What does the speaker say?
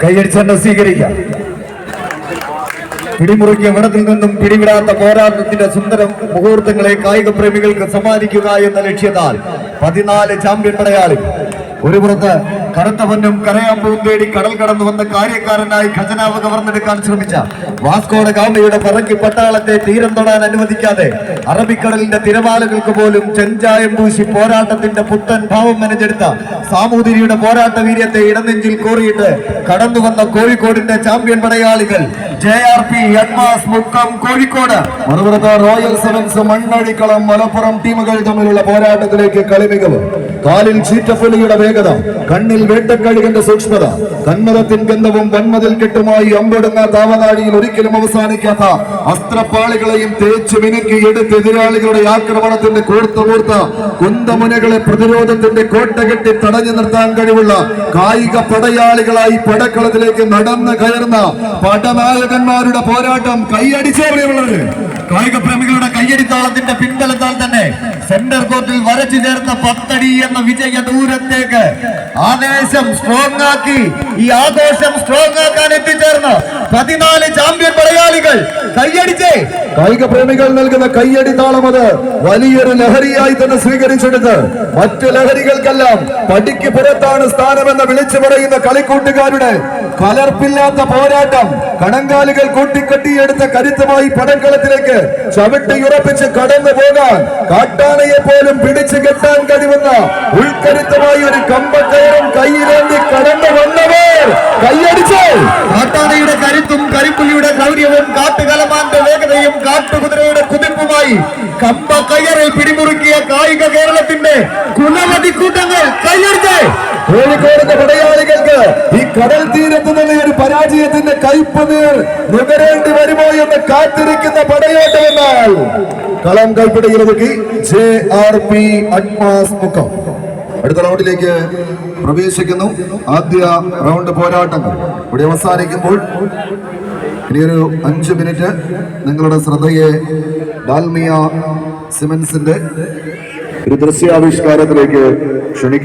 കൈയടിച്ചെന്നെ സ്വീകരിക്കാം. പിടിമുറുക്കിയ വിടത്തിൽ നിന്നും പിടിവിടാത്ത പോരാട്ടത്തിന്റെ സുന്ദര മുഹൂർത്തങ്ങളെ കായിക പ്രേമികൾക്ക് സമ്മാനിക്കുക എന്ന ലക്ഷ്യത്താൽ 14 ചാമ്പ്യൻ പടയാളികൾ. ഒരു പുറത്ത് കറുത്ത പൊന്നും കരയാമ്പൂവും തേടി കടൽ കടന്നു വന്ന കാര്യക്കാരനായി ഖജനാവ് കവർന്നെടുക്കാൻ ശ്രമിച്ച വാസ്കോഡ ഗാമയുടെ പറക്കി പട്ടാളത്തെ തീരം തൊടാൻ അനുവദിക്കാതെ അറബിക്കടലിന്റെ തിരമാലകൾക്ക് പോലും ചെഞ്ചായം പൂശി പോരാട്ടത്തിന്റെ പുത്തൻ ഭാവം മെനഞ്ഞെടുത്ത സാമൂതിരിയുടെ പോരാട്ട വീര്യത്തെ ഇടനെഞ്ചിൽ കോറിയിട്ട് കടന്നു വന്ന കോഴിക്കോടിന്റെ ചാമ്പ്യൻ പടയാളികൾ JRP അഡ്മാസ് മുക്കം കോഴിക്കോട്. മറുപുറത്ത് റോയൽ സെവൻസ് മണ്ണടിക്കളം മലപ്പുറം ടീമുകൾ തമ്മിലുള്ള പോരാട്ടത്തിലേക്ക് കളിമികവ്. കാലിൽ ചീറ്റപ്പുലിയുടെ വേഗത, കണ്ണിൽ വേട്ടക്കഴുകന്റെ സൂക്ഷ്മത, കന്മതത്തിൻ ഗന്ധവും വന്മതിൽ കെട്ടുമായി അമ്പെടുന്ന താവനാഴിയിൽ ഒരിക്കലും അവസാനിക്കാത്ത അസ്ത്രപ്പാളികളെയും തേച്ച് മിനുക്കി എടുത്ത് എതിരാളികളുടെ ആക്രമണത്തിന്റെ കൂർത്ത കുന്തമുനകളെ പ്രതിരോധത്തിന്റെ കോട്ട കെട്ടി തടഞ്ഞു നിർത്താൻ കഴിവുള്ള കായിക പടയാളികളായി പടക്കളത്തിലേക്ക് നടന്നു കയറുന്ന പടനായകന്മാരുടെ പോരാട്ടം കൈയടിച്ചേറിയുള്ളത്. കായിക പ്രേമികളുടെ കയ്യടിത്താളത്തിന്റെ പിൻബലത്താൽ തന്നെ സെന്റർ കോർട്ടിൽ വരച്ചു ചേർന്ന 10 അടി എന്ന വിജയ ദൂരത്തേക്ക് ആവേശം സ്ട്രോങ് ആക്കി ഈ ആഘോഷം സ്ട്രോങ് ആക്കാൻ എത്തിച്ചേർന്ന് 14 ചാമ്പ്യൻ പടയാളികൾ കയ്യടിച്ചേ. കായിക പ്രേമികൾ നൽകുന്ന കയ്യടിത്താളം അത് വലിയൊരു ലഹരിയായി തന്നെ സ്വീകരിച്ചെടുത്ത് മറ്റു ലഹരികൾക്കെല്ലാം പടിക്ക് പുറത്താണ് സ്ഥാനമെന്ന് വിളിച്ചു പറയുന്ന കളിക്കൂട്ടുകാരുടെ കലർപ്പില്ലാത്ത പോരാട്ടം. കണങ്കാലുകൾ കൂട്ടിക്കെട്ടിയെടുത്ത കരുത്തുമായി പടക്കളത്തിലേക്ക് ചവിട്ടിയുറപ്പിച്ച് കടന്നു പോകാൻ കാട്ടാനയെ പോലും പിടിച്ചു കെട്ടാൻ കഴിവുന്ന ഉൾക്കരുത്തമായി ഒരു കമ്പക്കയറും കയ്യിലേന്തി കടന്നു വന്നവർ കയ്യടിച്ചു. കാട്ടാനയുടെ കരുത്തും കരിപ്പുലിയുടെ ശൗര്യവും കാട്ടുകലമാന്റെ വേഗതയും കാട്ടുകുതിരയുടെ കുതിപ്പുമായി കമ്പക്കയറിൽ പിടിമുറുക്കിയ കായിക കേരളത്തിന്റെ കുലമതി കൂട്ടങ്ങൾ കയ്യടിച്ച് കോഴിക്കോടിന്റെ പടയാളികൾക്ക് ഈ കടൽ തീരത്ത് നിന്ന് ഒരു പരാജയത്തിന്റെ കയ്പ് നുകരേണ്ടി വരുമോ എന്ന് കാത്തിരിക്കുന്ന പടയോട്ടമെന്നാൽ കളം കൈപ്പിടിയിലൊതുക്കി JRP അഡ്മാസ് മുക്കം അടുത്ത റൗണ്ടിലേക്ക് പ്രവേശിക്കുന്നു. ആദ്യ റൗണ്ട് പോരാട്ടങ്ങൾ ഇവിടെ അവസാനിക്കുമ്പോൾ ഇനിയൊരു 5 മിനിറ്റ് നിങ്ങളുടെ ശ്രദ്ധയെ ഡാൽമിയ സിമൻസിന്റെ ഒരു ദൃശ്യാവിഷ്കാരത്തിലേക്ക് ക്ഷണിക്കുന്നു.